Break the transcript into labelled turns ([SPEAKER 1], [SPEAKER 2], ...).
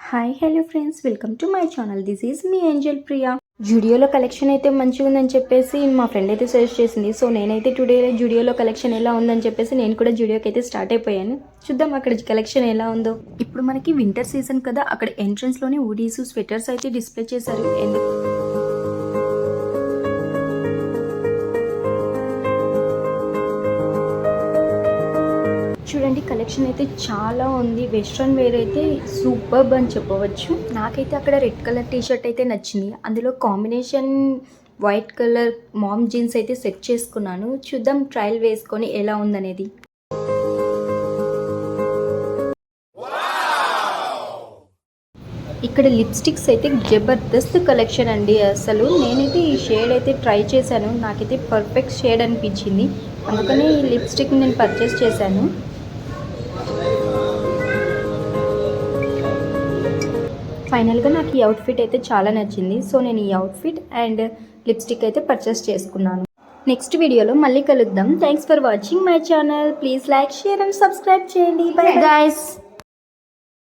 [SPEAKER 1] Hi hello friends, welcome to my channel. This is me Angel Priya. జూడియోలో collection అయితే మంచిగా ఉందని చెప్పేసి మా ఫ్రెండ్ అయితే సజెస్ట్ చేసింది. సో నేనైతే టుడే జూడియోలో కలెక్షన్ ఎలా ఉందని చెప్పేసి నేను కూడా జూడియోకి అయితే స్టార్ట్ అయిపోయాను. చూద్దాం అక్కడ కలెక్షన్ ఎలా ఉందో. ఇప్పుడు మనకి వింటర్ సీజన్ కదా, అక్కడ ఎంట్రన్స్లోనే హుడీస్ స్వెటర్స్ అయితే డిస్ప్లే చేశారు. చూడండి, కలెక్షన్ అయితే చాలా ఉంది. వెస్ట్రన్ వేర్ అయితే సూపర్బ్ అని చెప్పవచ్చు. నాకైతే అక్కడ రెడ్ కలర్ టీషర్ట్ అయితే నచ్చింది. అందులో combination white colour mom jeans అయితే సెట్ చేసుకున్నాను. చూద్దాం ట్రయల్ వేసుకొని ఎలా ఉందనేది. ఇక్కడ లిప్స్టిక్స్ అయితే జబర్దస్త్ కలెక్షన్ అండి. అసలు నేనైతే ఈ షేడ్ అయితే ట్రై చేశాను. నాకైతే పర్ఫెక్ట్ షేడ్ అనిపించింది. అందుకని ఈ లిప్స్టిక్ నేను పర్చేస్ చేశాను. ఫైనల్గా నాకు ఈ అవుట్ఫిట్ అయితే చాలా నచ్చింది. సో నేను ఈ అవుట్ఫిట్ అండ్ లిప్స్టిక్ అయితే పర్చేస్ చేసుకున్నాను. నెక్స్ట్ వీడియోలో మళ్ళీ కలుద్దాం. Thanks for watching my channel. Please like, share and subscribe చేయండి. Bye guys.